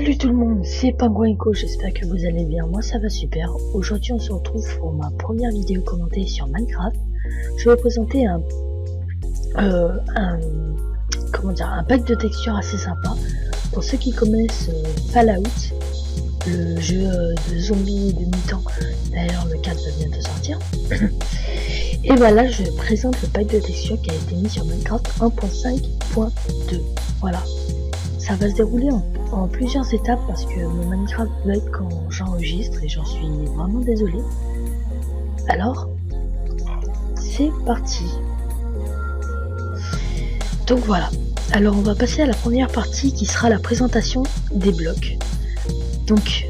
Salut tout le monde, c'est Pingouin Eco, j'espère que vous allez bien, moi ça va super. Aujourd'hui on se retrouve pour ma première vidéo commentée sur Minecraft. Je vais vous présenter un pack de textures assez sympa. Pour ceux qui connaissent Fallout, le jeu de zombies de mi-temps, d'ailleurs le 4 va bientôt sortir. Et voilà, je présente le pack de textures qui a été mis sur Minecraft 1.5.2. Voilà, ça va se dérouler en plusieurs étapes parce que mon Minecraft bug quand j'enregistre et j'en suis vraiment désolé. Alors, c'est parti. Donc voilà, alors on va passer à la première partie qui sera la présentation des blocs. Donc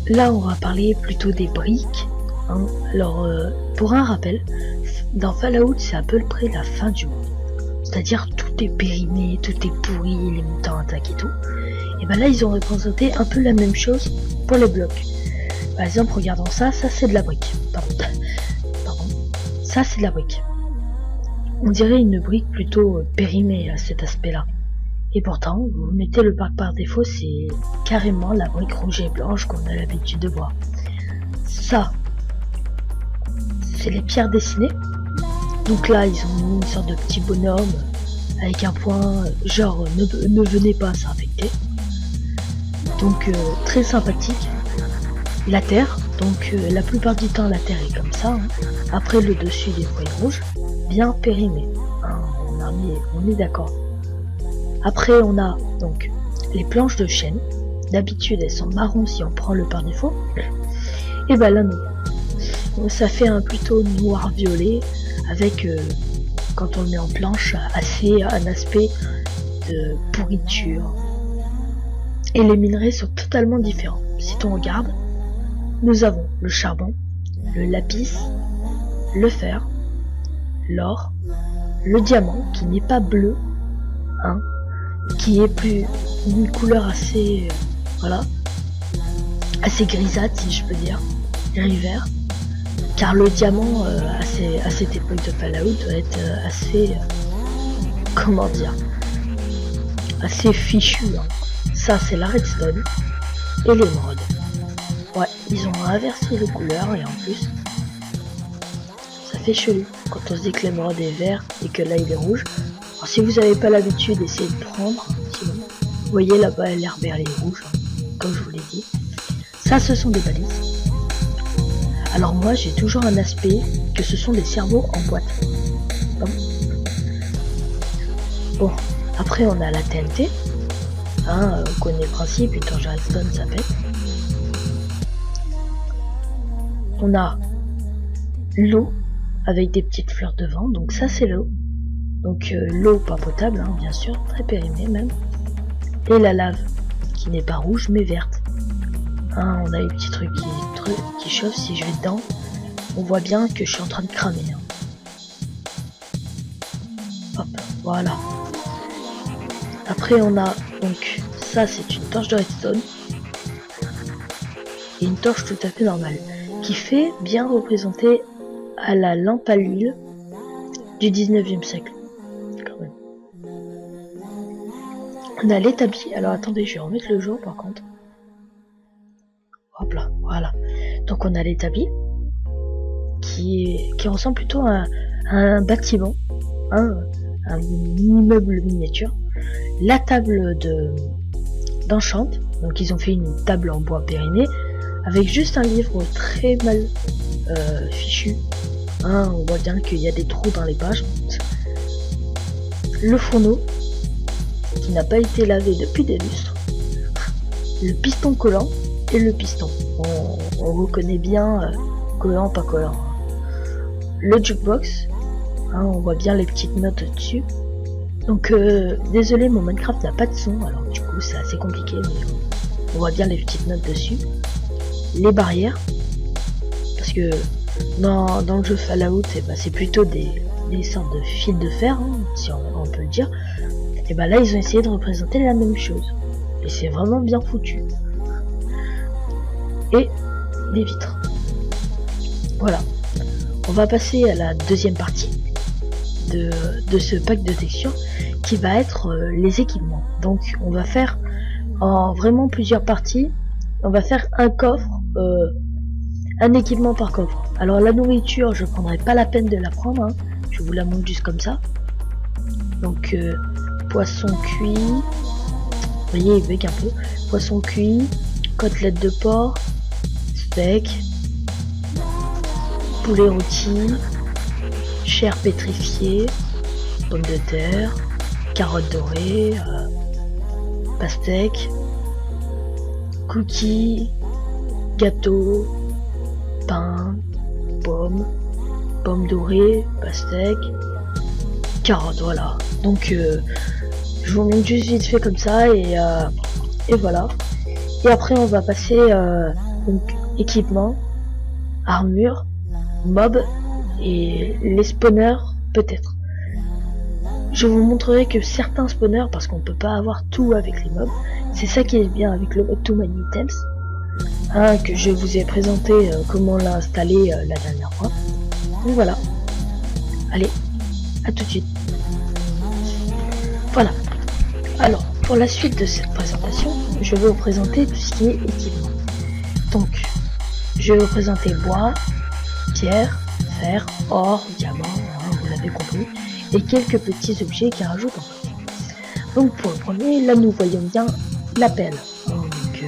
là on va parler plutôt des briques. Hein. Alors pour un rappel, dans Fallout c'est à peu près la fin du monde. C'est-à-dire tout est périmé, tout est pourri, les mutants attaquent et tout. Et ben là ils ont représenté un peu la même chose pour les blocs. Par exemple regardons ça, ça c'est de la brique. Pardon. Ça c'est de la brique. On dirait une brique plutôt périmée à cet aspect là. Et pourtant, vous mettez le pack par défaut, c'est carrément la brique rouge et blanche qu'on a l'habitude de voir. Ça, c'est les pierres dessinées. Donc là, ils ont mis une sorte de petit bonhomme avec un point, genre ne venez pas s'infecter. Donc très sympathique. La terre, donc la plupart du temps la terre est comme ça. Hein. Après le dessus des feuilles rouges, bien périmé. Hein, on est d'accord. Après on a donc les planches de chêne. D'habitude elles sont marron si on prend le par défaut. Et ben là non. Ça fait un plutôt noir-violet avec quand on le met en planche un aspect de pourriture. Et les minerais sont totalement différents. Si on regarde, nous avons le charbon, le lapis, le fer, l'or, le diamant qui n'est pas bleu, hein, qui est plus une couleur assez assez grisâtre si je peux dire, gris-vert, car le diamant à cette époque de Fallout doit être assez comment dire, assez fichu. Hein. Ça c'est la redstone et l'émeraude. Ouais, ils ont inversé les couleurs et en plus ça fait chelou quand on se dit que l'émeraude est vert et que là il est rouge. Alors si vous n'avez pas l'habitude d'essayer de prendre, sinon, vous voyez là-bas l'herbe elle est rouge, hein, comme je vous l'ai dit. Ça ce sont des balises. Alors moi j'ai toujours un aspect que ce sont des cerveaux en boîte. Bon, après on a la TNT. Hein, on connaît le principe, une torche redstone ça pète. On a l'eau avec des petites fleurs de vent, donc ça c'est l'eau. Donc l'eau pas potable, hein, bien sûr, très périmée même. Et la lave, qui n'est pas rouge mais verte. Hein, on a les petits trucs qui chauffent, si je vais dedans, on voit bien que je suis en train de cramer. Hein. Hop, voilà. Après on a, donc, ça c'est une torche de redstone. Et une torche tout à fait normale. Qui fait bien représenter à la lampe à l'huile du 19e siècle. Quand même. On a l'établi. Alors attendez, je vais remettre le jour par contre. Hop là, voilà. Donc on a l'établi qui ressemble plutôt à un bâtiment, hein, un immeuble miniature. La table d'enchant. Donc ils ont fait une table en bois périmé avec juste un livre très mal fichu. Hein, on voit bien qu'il y a des trous dans les pages. Le fourneau qui n'a pas été lavé depuis des lustres. Le piston collant et le piston. On reconnaît bien collant, pas collant. Le jukebox. Hein, on voit bien les petites notes dessus. Donc désolé, mon Minecraft n'a pas de son, alors du coup c'est assez compliqué, mais on voit bien les petites notes dessus. Les barrières, parce que dans le jeu Fallout, c'est plutôt des sortes de fils de fer, hein, si on peut le dire. Et bah là ils ont essayé de représenter la même chose, et c'est vraiment bien foutu. Et les vitres. Voilà. On va passer à la deuxième partie de ce pack de textures qui va être les équipements. Donc on va faire en vraiment plusieurs parties. On va faire un coffre, un équipement par coffre. Alors la nourriture, je prendrai pas la peine de la prendre, hein. Je vous la montre juste comme ça. Donc poisson cuit, vous voyez il bug un peu. Poisson cuit, côtelette de porc, steak, poulet rôti, chair pétrifiée, pommes de terre, carottes dorées, pastèque, cookies, gâteau, pain, pommes dorées, pastèque, carottes, voilà. Donc je vous montre juste vite fait comme ça et voilà. Et après on va passer donc équipement, armure, mob et les spawners peut-être. Je vous montrerai que certains spawners, parce qu'on peut pas avoir tout avec les mobs, c'est ça qui est bien avec le mode Too Many Items, hein, que je vous ai présenté comment l'installer la dernière fois. Donc voilà. Allez, à tout de suite. Voilà. Alors, pour la suite de cette présentation, je vais vous présenter tout ce qui est équipement. Donc, je vais vous présenter bois, pierre, fer, or, diamant, hein, vous l'avez compris, et quelques petits objets qui rajoutent encore. Donc pour le premier, là nous voyons bien la pelle, hein, donc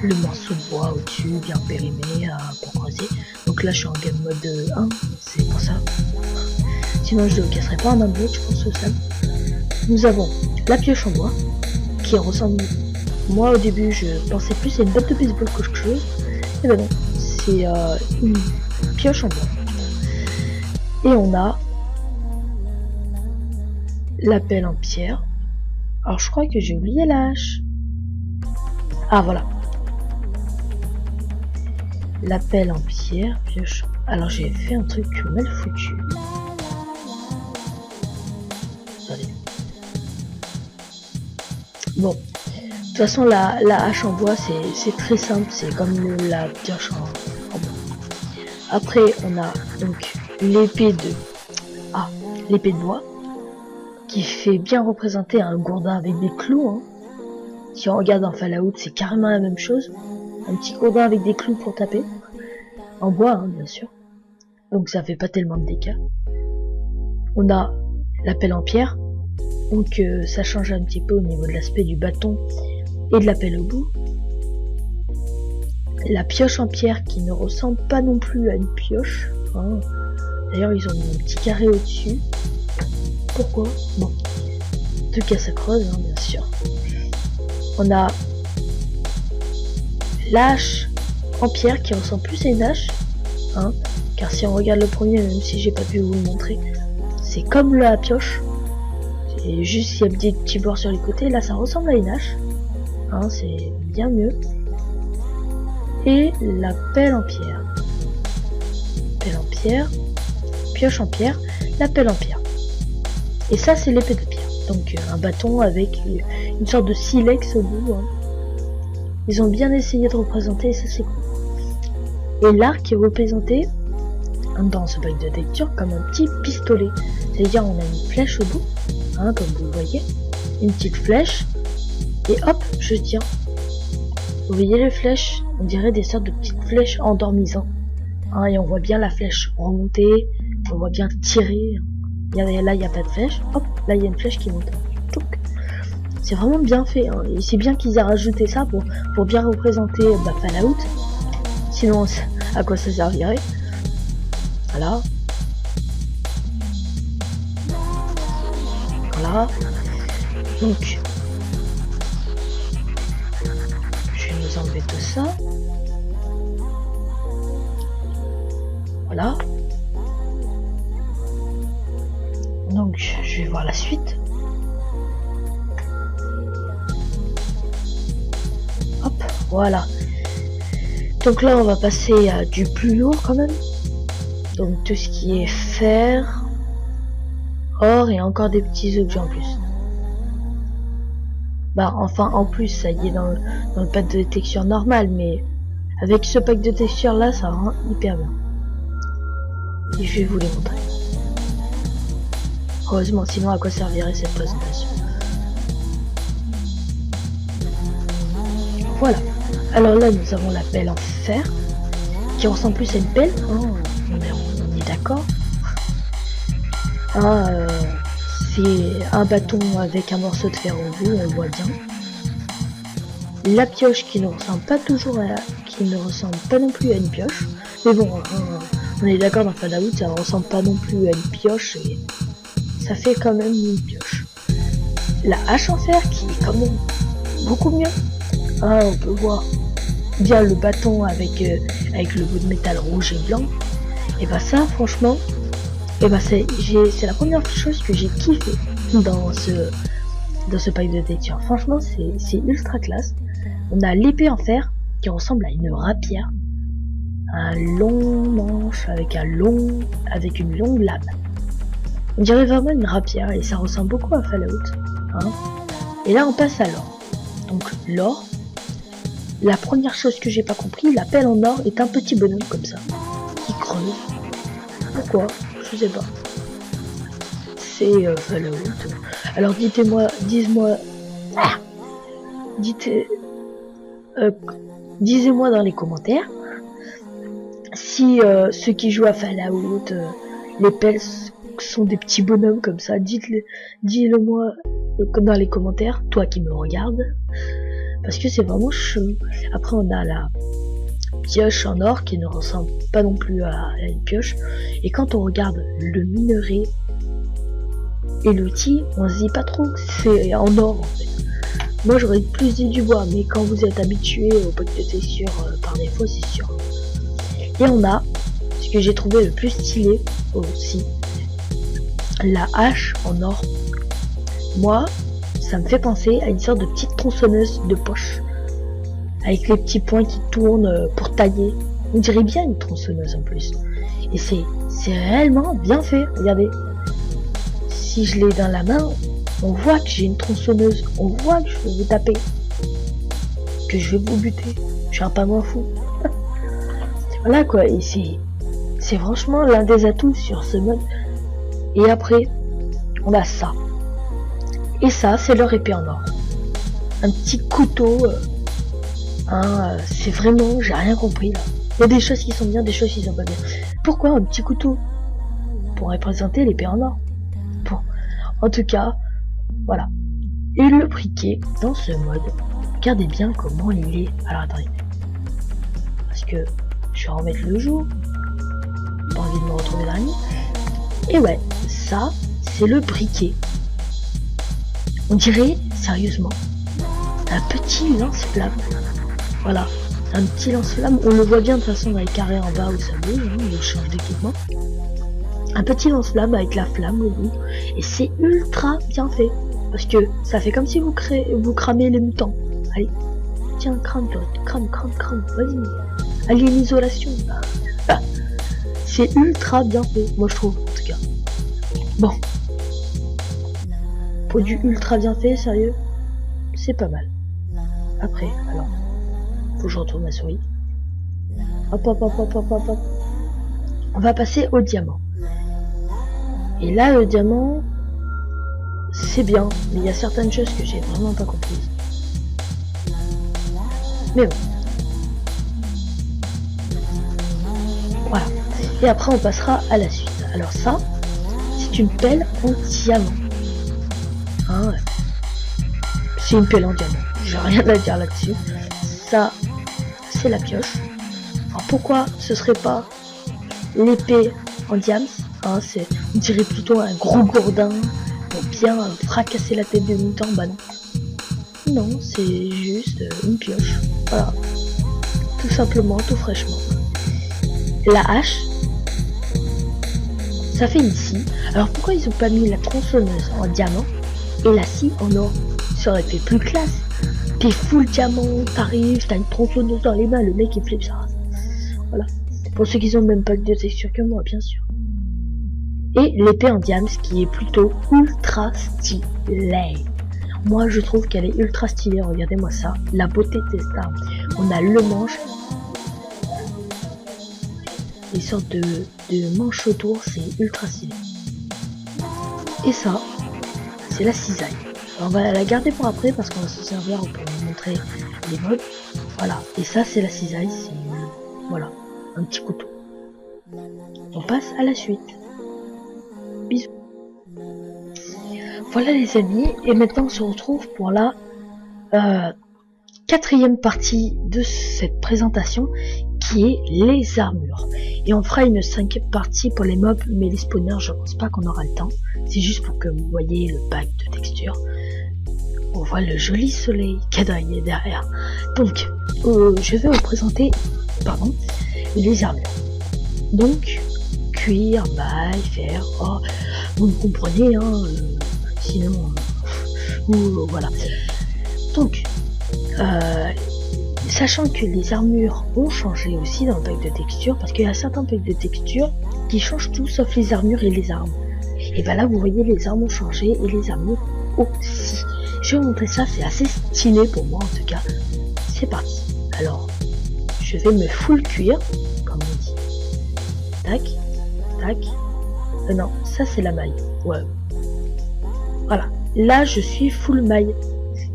le morceau de bois au-dessus, bien périmé pour creuser. Donc là je suis en game mode 1, c'est pour ça. Sinon je ne le casserai pas en un bloc, je pense au sol. Nous avons la pioche en bois, qui ressemble, moi au début je pensais plus à une batte de baseball qu'autre chose, et ben non, c'est une pioche en bois. Et on a la pelle en pierre. Alors je crois que j'ai oublié la hache. Ah voilà. La pelle en pierre, pioche. Alors j'ai fait un truc mal foutu. Attendez. Bon. De toute façon la hache en bois c'est très simple, c'est comme la pioche en bois. Après on a donc l'épée de bois, qui fait bien représenter un gourdin avec des clous, hein. Si on regarde en Fallout, c'est carrément la même chose. Un petit gourdin avec des clous pour taper. En bois, hein, bien sûr. Donc ça fait pas tellement de dégâts. On a la pelle en pierre. Donc ça change un petit peu au niveau de l'aspect du bâton et de la pelle au bout. La pioche en pierre qui ne ressemble pas non plus à une pioche, hein. D'ailleurs ils ont mis un petit carré au-dessus. Pourquoi? Bon. En tout cas ça creuse, hein, bien sûr. On a l'hache en pierre qui ressemble plus à une hache, hein, car si on regarde le premier, même si j'ai pas pu vous le montrer, c'est comme la pioche. C'est juste il y a des petits bords sur les côtés, là ça ressemble à une hache, hein, c'est bien mieux. Et la pelle en pierre. Pelle en pierre, pioche en pierre, la pelle en pierre. Et ça c'est l'épée de pierre. Donc un bâton avec une sorte de silex au bout, hein. Ils ont bien essayé de représenter et ça c'est cool. Et l'arc est représenté dans ce pack de texture comme un petit pistolet. C'est-à-dire on a une flèche au bout, hein, comme vous le voyez. Une petite flèche. Et hop, je tire. Vous voyez les flèches? On dirait des sortes de petites flèches endormisantes. Hein, et on voit bien la flèche remonter. On voit bien tirer. Là, il n'y a pas de flèche. Hop, là, il y a une flèche qui monte. C'est vraiment bien fait. Hein. Et c'est bien qu'ils aient rajouté ça pour bien représenter Fallout. Sinon, à quoi ça servirait? Voilà. Voilà. Donc, je vais nous enlever tout ça. Voilà. Donc, je vais voir la suite. Hop, voilà. Donc là, on va passer à du plus lourd quand même. Donc tout ce qui est fer, or et encore des petits objets en plus. Bah enfin en plus, ça y est dans le pack de texture normal, mais avec ce pack de texture là, ça rend hyper bien. Et je vais vous les montrer. Heureusement, sinon à quoi servirait cette présentation? Voilà. Alors là, nous avons la pelle en fer, qui ressemble plus à une pelle, hein, on est d'accord. Hein, c'est un bâton avec un morceau de fer au bout, on voit bien. La pioche qui ne ressemble pas toujours à, qui ne ressemble pas non plus à une pioche. Mais bon, on est d'accord, dans Fallout, ça ne ressemble pas non plus à une pioche et ça fait quand même une pioche. La hache en fer qui est quand même beaucoup mieux. Hein, on peut voir bien le bâton avec le bout de métal rouge et blanc. Et bah ça, franchement, et bah c'est la première chose que j'ai kiffé dans ce pack de texture. Franchement, c'est ultra classe. On a l'épée en fer qui ressemble à une rapière, un long manche avec une longue lame. On dirait vraiment une rapière et ça ressemble beaucoup à Fallout. Hein. Et là, on passe à l'or. Donc l'or. La première chose que j'ai pas compris, la pelle en or est un petit bonhomme comme ça, qui creuse. Pourquoi? Je sais pas. C'est Fallout. Alors dites-moi, disez-moi dans les commentaires si ceux qui jouent à Fallout, les pelles sont des petits bonhommes comme ça. Dis-le moi dans les commentaires, toi qui me regardes. Parce que c'est vraiment chelou. Après on a la pioche en or qui ne ressemble pas non plus à une pioche. Et quand on regarde le minerai et l'outil, on se dit pas trop que c'est en or en fait. Moi j'aurais plus dit du bois, mais quand vous êtes habitué au pack de texture par défaut, c'est sûr. Et on a ce que j'ai trouvé le plus stylé aussi, la hache en or. Moi, ça me fait penser à une sorte de petite tronçonneuse de poche, avec les petits points qui tournent pour tailler. On dirait bien une tronçonneuse en plus. Et c'est réellement bien fait, regardez. Si je l'ai dans la main, on voit que j'ai une tronçonneuse, on voit que je vais vous taper, que je vais vous buter. Je suis un pas moins fou. Voilà quoi, et c'est franchement l'un des atouts sur ce mode. Et après, on a ça. Et ça, c'est leur épée en or. Un petit couteau. C'est vraiment, j'ai rien compris là. Il y a des choses qui sont bien, des choses qui sont pas bien. Pourquoi un petit couteau? Pour représenter l'épée en or. Bon. En tout cas, voilà. Et le briquet, dans ce mode, regardez bien comment il est. Alors attendez. Parce que je vais remettre le jour. Pas envie de me retrouver dans la nuit. Et ouais, ça, c'est le briquet. On dirait, sérieusement, un petit lance-flamme. Voilà, un petit lance-flamme. On le voit bien de toute façon dans les carrés en bas où ça bouge, hein, où on change d'équipement. Un petit lance-flamme avec la flamme au bout. Et c'est ultra bien fait. Parce que ça fait comme si vous cramez les mutants. Allez, tiens, crame, toi. Crame. Vas-y. Allez, l'isolation. C'est ultra bien fait, moi je trouve, en tout cas. Bon. Pour du ultra bien fait, sérieux, c'est pas mal. Après, alors, faut que je retourne ma souris. Hop. On va passer au diamant. Et là, le diamant, c'est bien, mais il y a certaines choses que j'ai vraiment pas comprises. Mais bon. Voilà. Et après, on passera à la suite. Alors ça, c'est une pelle en diamant. Ouais. C'est une pelle en diamant, j'ai rien à dire là-dessus. Ça, c'est la pioche. Alors pourquoi ce serait pas l'épée en diams, hein, on dirait plutôt un gros gourdin pour bien fracasser la tête de mutant. Bah non. Non, c'est juste une pioche. Voilà. Tout simplement, tout fraîchement. La hache, ça fait une scie. Alors pourquoi ils ont pas mis la tronçonneuse en diamant et la scie en or? Ça aurait fait plus classe. T'es full diamant, t'arrives, t'as une tronçonneuse dans les mains, le mec il flippe ça. Voilà. Pour ceux qui ont le même pack de texture que moi, bien sûr. Et l'épée en diams qui est plutôt ultra stylée. Moi je trouve qu'elle est ultra stylée, regardez-moi ça. La beauté de cette arme. On a le manche. Des sortes de manches autour, c'est ultra stylé. Et ça, c'est la cisaille. Alors, on va la garder pour après parce qu'on va se servir pour vous montrer les modes. Voilà, et ça c'est la cisaille, c'est voilà, un petit couteau. On passe à la suite. Bisous. Voilà les amis, et maintenant on se retrouve pour la quatrième partie de cette présentation qui est les armures. Et on fera une cinquième partie pour les mobs, mais les spawners je pense pas qu'on aura le temps. C'est juste pour que vous voyez le pack de texture. On voit le joli soleil quadrillé derrière. Donc je vais vous présenter les armures. Donc cuir, maille, fer, oh, vous me comprenez hein, sinon voilà. Donc sachant que les armures ont changé aussi dans le pack de texture, parce qu'il y a certains packs de texture qui changent tout sauf les armures et les armes. Et ben là vous voyez les armes ont changé et les armures aussi. Je vais vous montrer ça, c'est assez stylé pour moi en tout cas. C'est parti. Alors je vais me full cuir comme on dit. Tac, tac. Non, ça c'est la maille. Ouais. Voilà. Là je suis full maille.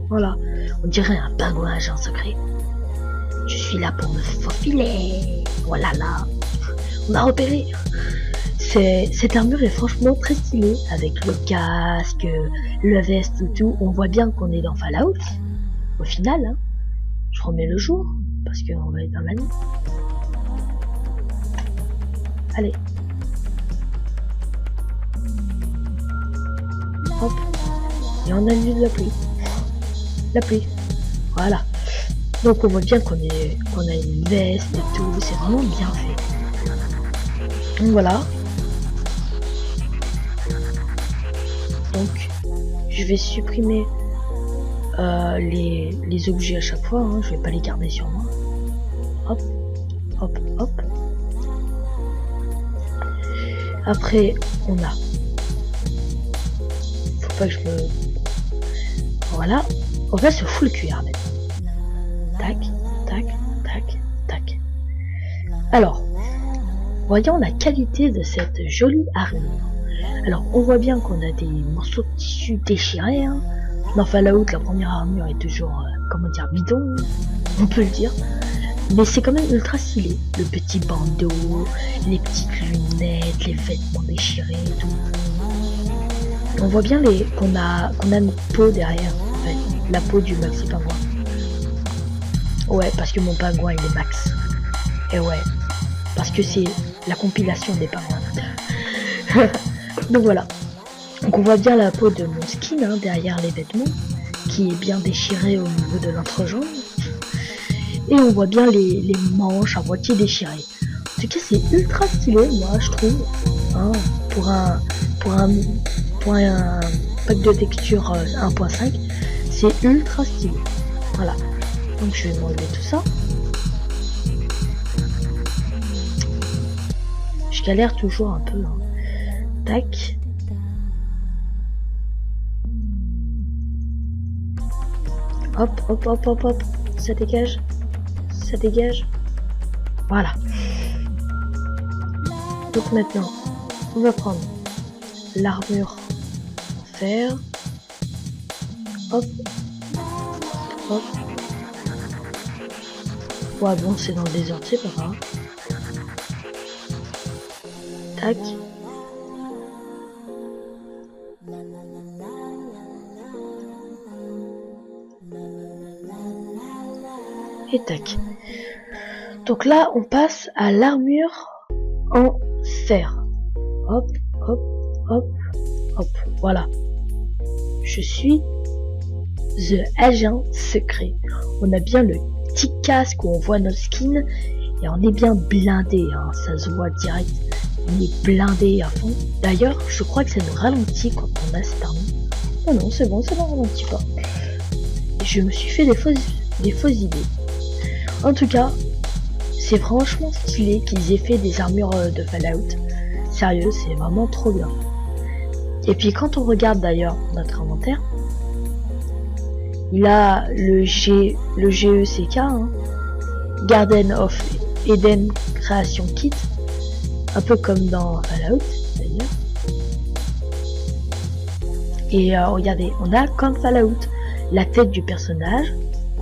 Voilà. On dirait un pingouin agent secret. Je suis là pour me faufiler. Voilà là. On a repéré. Cette armure est franchement très stylée. Avec le casque, le veste et tout. On voit bien qu'on est dans Fallout. Au final, hein. Je remets le jour. Parce qu'on va être dans la nuit. Allez. Hop. Et on annule la pluie. La pluie. Voilà. Donc on voit bien qu'on a une veste et tout. C'est vraiment bien fait. Donc voilà. Donc je vais supprimer les objets à chaque fois. Hein. Je vais pas les garder sur moi. Hop. Hop. Hop. Après on a. Faut pas que je me. Voilà. On va se full cuir maintenant. Tac, tac, tac, tac. Alors, voyons la qualité de cette jolie armure. Alors, on voit bien qu'on a des morceaux de tissu déchirés. Hein. Dans Fallout, la première armure est toujours, comment dire, bidon, on peut le dire. Mais c'est quand même ultra stylé. Le petit bandeau, les petites lunettes, les vêtements déchirés et tout. On voit bien qu'on a notre peau derrière. La peau du maxi pingouin. Ouais, parce que mon pingouin il est max. Et ouais, parce que c'est la compilation des pingouins. Donc voilà. Donc on voit bien la peau de mon skin hein, derrière les vêtements, qui est bien déchiré au niveau de l'entrejambe. Et on voit bien les manches à moitié déchirées. En tout cas c'est ultra stylé, moi je trouve. Hein, pour un pack de texture 1.5. C'est ultra stylé. Voilà. Donc je vais m'enlever tout ça. Je galère toujours un peu. Hein. Tac. Hop, hop, hop, hop, hop. Ça dégage. Ça dégage. Voilà. Donc maintenant, on va prendre l'armure en fer. Hop. Hop. Ouais bon c'est dans le désert, c'est pas grave. Tac. Et tac. Donc là on passe à l'armure en fer. Hop, hop, hop, hop. Voilà. Je suis The Agent Secret. On a bien le petit casque où on voit notre skin et on est bien blindé, hein. Ça se voit direct. On est blindé à fond. D'ailleurs, je crois que ça nous ralentit quand on a cette arme. Oh non, c'est bon, ça ne ralentit pas. Et je me suis fait des fausses idées. En tout cas, c'est franchement stylé qu'ils aient fait des armures de Fallout. Sérieux, c'est vraiment trop bien. Et puis quand on regarde d'ailleurs notre inventaire, il a le GECK, hein, Garden of Eden Creation Kit, un peu comme dans Fallout d'ailleurs. Et regardez, on a comme Fallout la tête du personnage,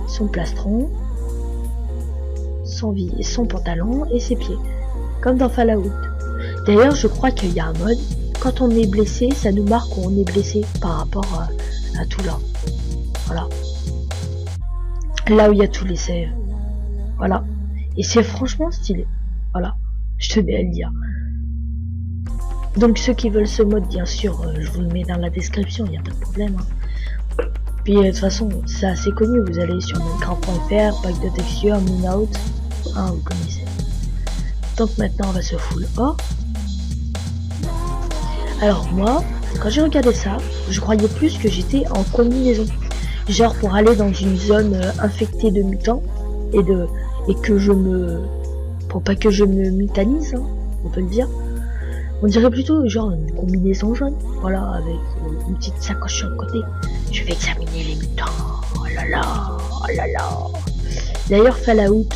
son plastron, son pantalon et ses pieds, comme dans Fallout. D'ailleurs, je crois qu'il y a un mode, quand on est blessé, ça nous marque où on est blessé par rapport à tout là. Voilà. Là où il y a tous les saves. Voilà. Et c'est franchement stylé. Voilà. Je tenais à le dire. Donc ceux qui veulent ce mode, bien sûr, je vous le mets dans la description, il n'y a pas de problème. Hein. Puis de toute façon, c'est assez connu, vous allez sur minecraft.fr, pack de texture, Minout, hein, vous connaissez. Donc maintenant on va se full or. Alors moi, quand j'ai regardé ça, je croyais plus que j'étais en combinaison. Genre pour aller dans une zone infectée de mutants et que je me... Pour pas que je me mutanise, hein, on peut le dire. On dirait plutôt genre une combinaison jaune, voilà, avec une petite sacoche sur le côté. Je vais examiner les mutants. Oh là là, oh là là. D'ailleurs, Fallout,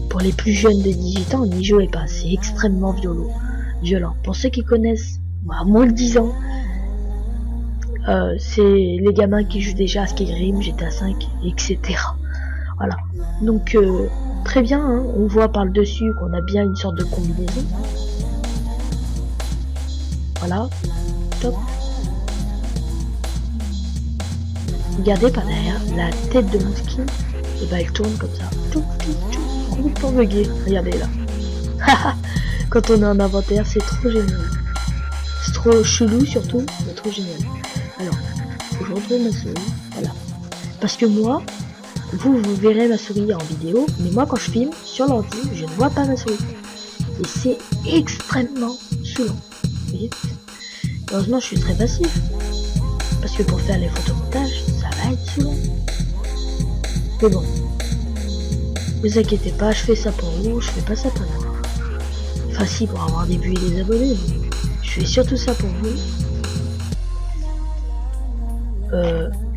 pour les plus jeunes de 18 ans, n'y jouez pas, c'est extrêmement violent. Pour ceux qui connaissent, à moins de 10 ans, c'est les gamins qui jouent déjà à Skyrim, GTA 5, etc. Voilà. Donc, très bien, hein, on voit par le dessus qu'on a bien une sorte de combinaison. Voilà, top. Regardez par derrière, la tête de mon skin, et bah elle tourne comme ça. Complètement bugué, regardez là. Quand on a un inventaire, c'est trop génial. C'est trop chelou surtout, mais trop génial. Alors, faut que je retrouve ma souris, voilà. Parce que moi, vous verrez ma souris en vidéo, mais moi quand je filme sur l'ordi, je ne vois pas ma souris. Et c'est extrêmement saoulant. Vous voyez, heureusement je suis très passif, parce que pour faire les photomontages ça va être saoulant. Mais bon, vous inquiétez pas, je fais ça pour vous, je fais pas ça pour moi. Enfin si, pour avoir des vues et des abonnés, mais je fais surtout ça pour vous.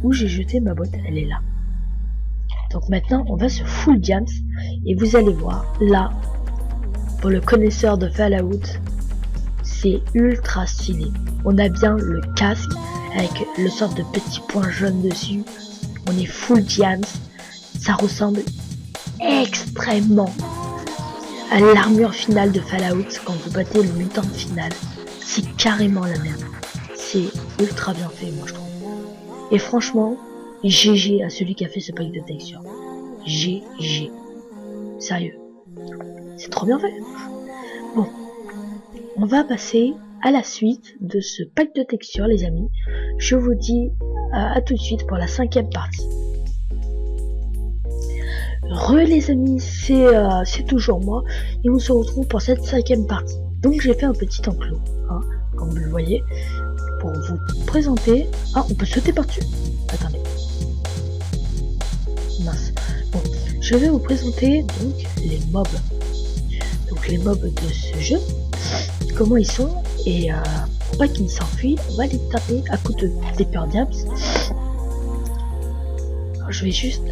Où j'ai jeté ma boîte, elle est là. Donc maintenant on va se full diams et vous allez voir là, pour le connaisseur de Fallout, c'est ultra stylé. On a bien le casque avec le sort de petit point jaune dessus. On est full diams. Ça ressemble extrêmement à l'armure finale de Fallout quand vous battez le mutant final. C'est carrément la même. C'est ultra bien fait, moi je trouve. Et franchement, GG à celui qui a fait ce pack de texture. GG. Sérieux. C'est trop bien fait. Bon. On va passer à la suite de ce pack de textures, les amis. Je vous dis à tout de suite pour la 5e partie. Les amis, c'est toujours moi et on se retrouve pour cette 5e partie. Donc j'ai fait un petit enclos, hein, comme vous le voyez, pour vous présenter. Ah, on peut sauter par-dessus. Attendez. Mince. Bon, je vais vous présenter donc les mobs. Donc les mobs de ce jeu. Comment ils sont et pour pas qu'ils s'enfuient, on va les taper à coups des peurs diams. Alors, je vais juste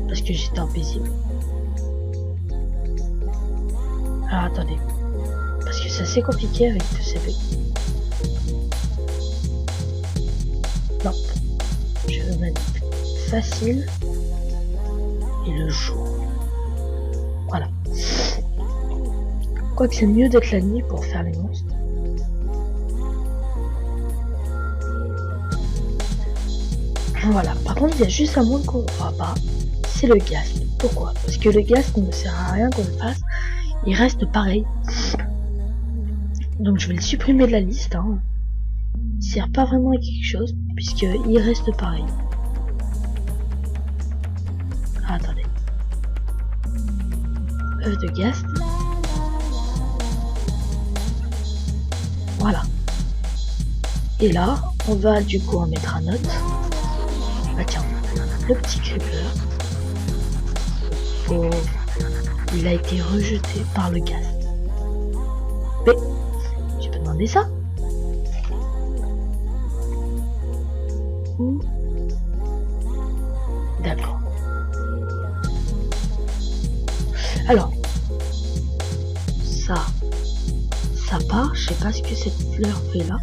parce que j'étais impaisible. Alors attendez, parce que c'est assez compliqué avec tous ces bugs. Non, je vais mettre facile et le jour. Voilà. Quoique c'est mieux d'être la nuit pour faire les monstres. Voilà, par contre il y a juste un monde qu'on ne fera pas, c'est le ghast. Pourquoi? Parce que le ghast ne sert à rien qu'on le fasse, il reste pareil. Donc je vais le supprimer de la liste, hein. Il sert pas vraiment à quelque chose, puisqu'il reste pareil. Ah, attendez. Œuf de ghast. Voilà. Et là, on va du coup en mettre un autre. Bah tiens, le petit creeper. Pauvre. Il a été rejeté par le ghast. Mais, j'ai pas demandé ça. D'accord. Alors, ça part, je sais pas ce que cette fleur fait là.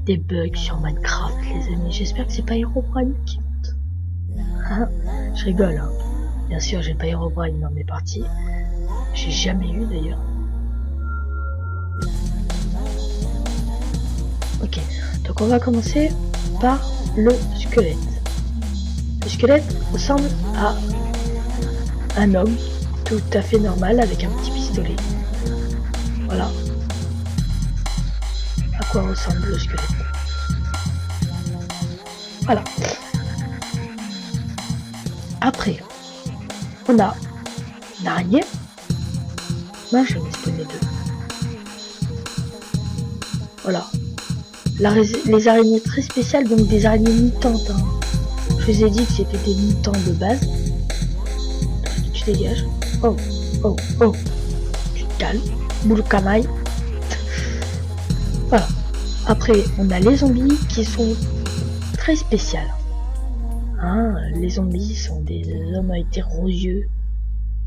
Des bugs sur Minecraft, les amis. J'espère que c'est pas Herobrine qui monte. Je rigole, hein. Bien sûr, j'ai pas Herobrine dans mes parties. J'ai jamais eu d'ailleurs. Ok, donc on va commencer par le squelette. Le squelette ressemble à un homme tout à fait normal avec un petit pistolet. Voilà. À quoi ressemble le squelette. Voilà. Après, on a une araignée. Moi, je vais me spawner deux. Voilà. Les araignées très spéciales, donc des araignées mutantes. Hein. Je vous ai dit que c'était des mutants de base. Tu dégages. Oh, oh, oh. Tu te calmes. Boule camaille. Voilà. Après, on a les zombies qui sont très spéciales. Hein, les zombies sont des hommes avec des gros yeux.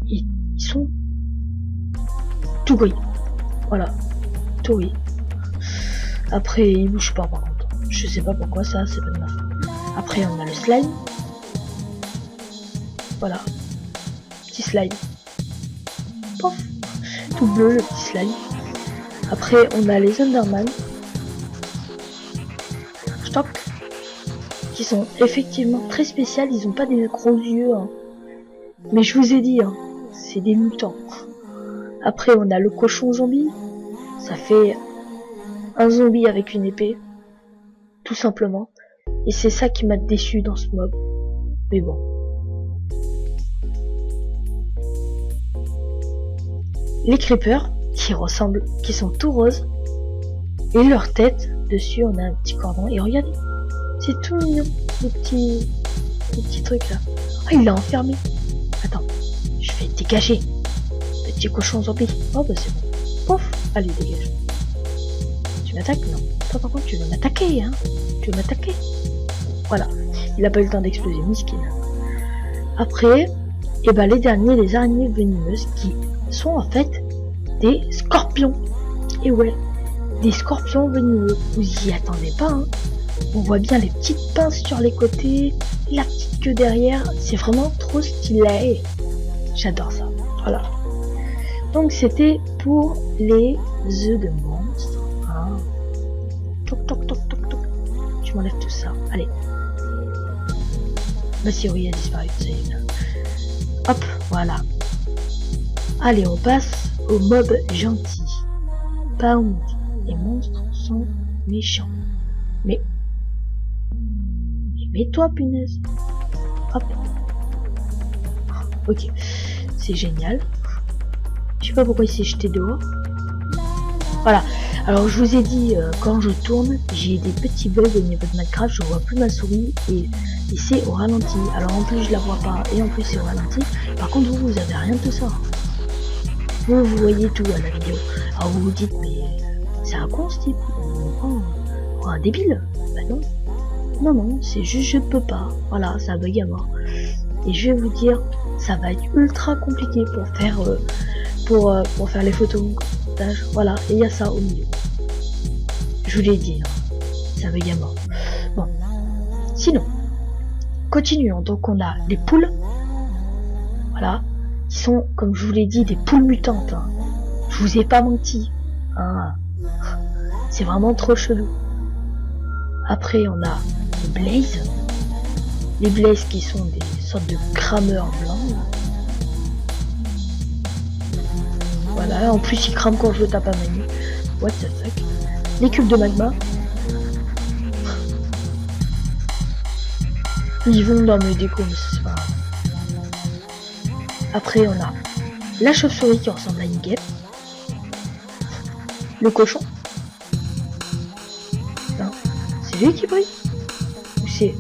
Ils sont tout gris. Voilà. Tout gris. Après, ils bougent pas par contre. Je sais pas pourquoi ça, c'est pas de ma faute. Après, on a le slime. Voilà. Petit slime. Pof. Tout bleu, le petit slime. Après, on a les Enderman. Stock. Qui sont effectivement très spéciales. Ils ont pas des gros yeux. Hein. Mais je vous ai dit, hein, c'est des mutants. Après, on a le cochon zombie. Ça fait un zombie avec une épée. Tout simplement. Et c'est ça qui m'a déçu dans ce mob. Mais bon. Les creepers, qui sont tout roses. Et leur tête, dessus on a un petit cordon. Et regardez, c'est tout mignon, les petits trucs là. Ah, il l'a enfermé. Attends, je vais te dégager. Petit cochon zombie. Oh bah c'est bon. Pouf, allez dégage. Tu m'attaques? Non. Toi par contre tu veux m'attaquer, hein. Tu veux m'attaquer? Voilà. Il a pas eu le temps d'exploser, miskin. Après, et ben les derniers, les araignées venimeuses qui sont en fait des scorpions. Et ouais, des scorpions venimeux. Vous y attendez pas, hein. On voit bien les petites pinces sur les côtés, la petite queue derrière. C'est vraiment trop stylé. J'adore ça. Voilà. Donc c'était pour les œufs de monstre. Hein. Toc toc toc toc toc. Tu m'enlèves tout ça. Allez. Ma souris a disparu. Ça y est. Hop, voilà. Allez, on passe au mob gentil. Pas honte. Les monstres sont méchants. Mais toi, punaise. Hop. Ok. C'est génial. Je sais pas pourquoi il s'est jeté dehors. Voilà. Alors je vous ai dit, quand je tourne, j'ai des petits bugs au niveau de Minecraft. Je vois plus ma souris et c'est au ralenti. Alors en plus je la vois pas et en plus c'est au ralenti. Par contre vous avez rien de tout ça. Vous voyez tout à la vidéo. Alors vous vous dites mais c'est un con ce type. Oh, un débile. Bah non. Non, c'est juste je peux pas. Voilà, ça bug à mort. Et je vais vous dire, ça va être ultra compliqué pour faire les photos. Voilà, et il y a ça au milieu. Je vous l'ai dit, hein, ça bug à mort. Bon, sinon, continuons. Donc on a les poules. Voilà, qui sont, comme je vous l'ai dit, des poules mutantes. Hein. Je vous ai pas menti. Hein. C'est vraiment trop chelou. Après, on a les Blaze. Les Blaze qui sont des sortes de crameurs blancs. Voilà, en plus ils crament quand je tape à manu. What the fuck. Les cubes de magma. Ils vont dans mes décos, mais c'est pas grave. Après, on a la chauve-souris qui ressemble à une guêpe. Le cochon. C'est lui qui brille? Ou c'est...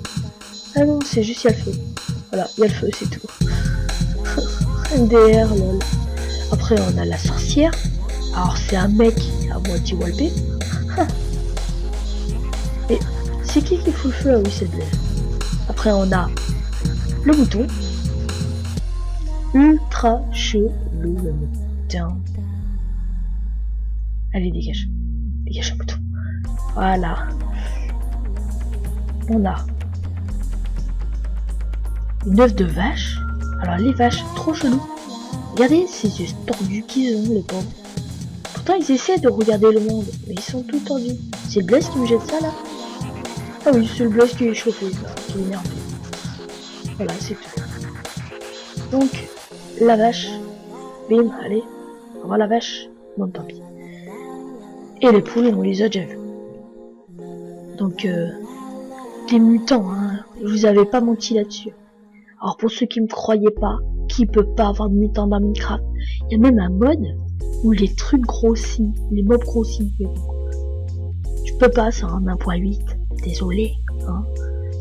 Ah non, c'est juste il y a le feu. Voilà, il y a le feu, c'est tout. MDR, lol. Après, on a la sorcière. Alors, c'est un mec à moitié walpé. Et c'est qui fout le feu? Ah oui, c'est Blaise. Après, on a le mouton. Ultra chelou, le mouton. Allez, dégage. Dégage le mouton. Voilà. On a une œuf de vache. Alors les vaches, trop chelou. Regardez ces yeux tordus qu'ils ont, les pauvres. Pourtant ils essaient de regarder le monde, mais ils sont tout tordus. C'est le Blaise qui me jette ça là? Ah oui, c'est le Blaise qui est chauffé, là, qui est énervé. Voilà, c'est tout. Donc, la vache. Bim, allez. Au revoir la vache. Bon, tant pis. Et les poules, on les a déjà vues. Donc, des mutants, hein. Je vous avais pas menti là-dessus. Alors, pour ceux qui me croyaient pas, qui peut pas avoir de mutants dans Minecraft, il y a même un mode où les trucs grossissent, les mobs grossissent. Je peux pas, c'est en 1.8. Désolé, hein.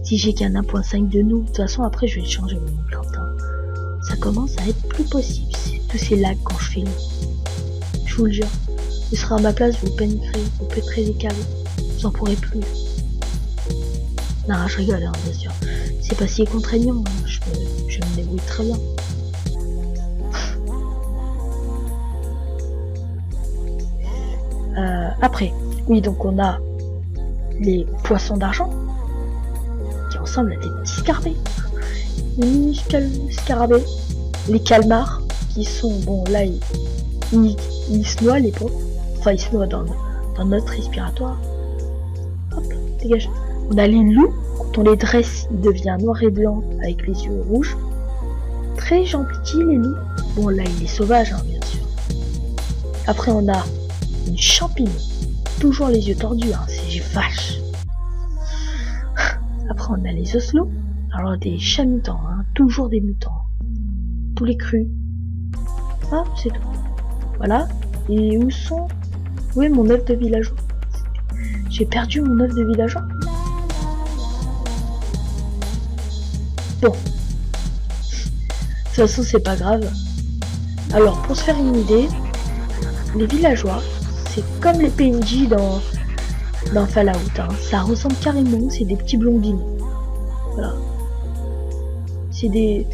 Si j'ai qu'un 1.5 de nous, de toute façon, après, je vais le changer mon Minecraft, hein. Ça commence à être plus possible, tous ces lags quand je filme. Je vous le jure. Ce sera à ma place, vous paniquerez, vous péterez les câbles. Vous en pourrez plus. Non, je rigole, hein, bien sûr. C'est pas si contraignant, hein. Je me débrouille très bien. Après, oui, donc on a les poissons d'argent qui ressemblent à des petits scarabées. Les mini scarabées. Les calmars qui sont, bon là, ils se noient les pauvres. Enfin, ils se noient dans notre respiratoire. Hop, dégage. On a les loups. Quand on les dresse, ils deviennent noir et blanc avec les yeux rouges. Très gentils les loups. Bon là, il est sauvage, hein, bien sûr. Après, on a une champignon. Toujours les yeux tordus, hein, c'est vache. Après, on a les oslots. Alors, des chats mutants, hein, toujours des mutants. Tous les crus. Ah, c'est tout. Voilà. Et où sont... Où est mon œuf de villageois? J'ai perdu mon œuf de villageois. Bon. De toute façon, c'est pas grave. Alors, pour se faire une idée, les villageois, c'est comme les PNJ dans Fallout. Hein. Ça ressemble carrément, c'est des petits blondinés. Voilà. C'est des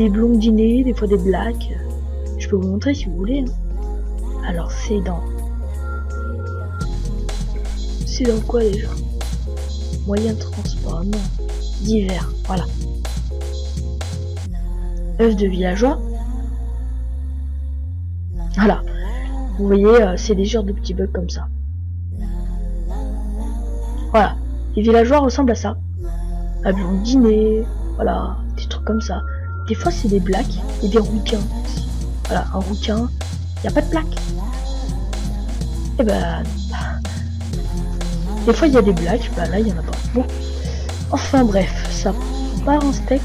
blondinés, des fois des blacks. Je peux vous montrer si vous voulez. Hein. Alors, c'est dans quoi déjà? Moyen de transport, non. Divers, voilà. Œuf de villageois. Voilà. Vous voyez, c'est des genres de petits bugs comme ça. Voilà. Les villageois ressemblent à ça. À blondinet, voilà, des trucs comme ça. Des fois, c'est des blacks et des rouquins aussi. Voilà, un rouquin, il n'y a pas de plaque. Et ben, des fois, il y a des blacks, bah là, il n'y en a pas. Bon. Enfin, bref, ça part en steak.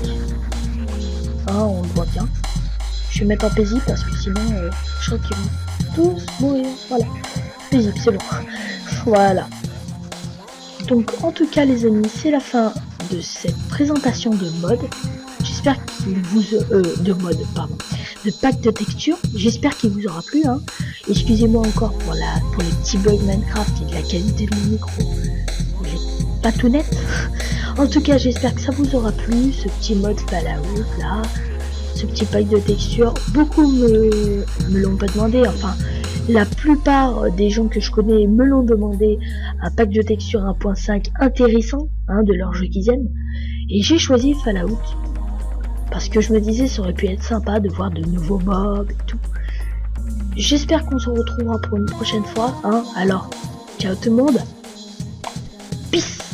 Hein, on le voit bien. Je vais mettre en paisible parce que sinon, je crois qu'ils vont tous mourir. Voilà. Paisible, c'est bon. Voilà. Donc, en tout cas, les amis, c'est la fin de cette présentation de mode. J'espère qu'il vous... de mode, pardon. De pack de texture. J'espère qu'il vous aura plu, hein. Excusez-moi encore pour les petits bugs Minecraft et de la qualité de mon micro. Il est pas tout net. En tout cas, j'espère que ça vous aura plu, ce petit mode Fallout, là. Ce petit pack de texture. Beaucoup me l'ont pas demandé, enfin... La plupart des gens que je connais me l'ont demandé, un pack de texture 1.5 intéressant, hein, de leur jeu qu'ils aiment. Et j'ai choisi Fallout. Parce que je me disais, ça aurait pu être sympa de voir de nouveaux mobs et tout. J'espère qu'on se retrouvera pour une prochaine fois, hein. Alors, ciao tout le monde. Peace.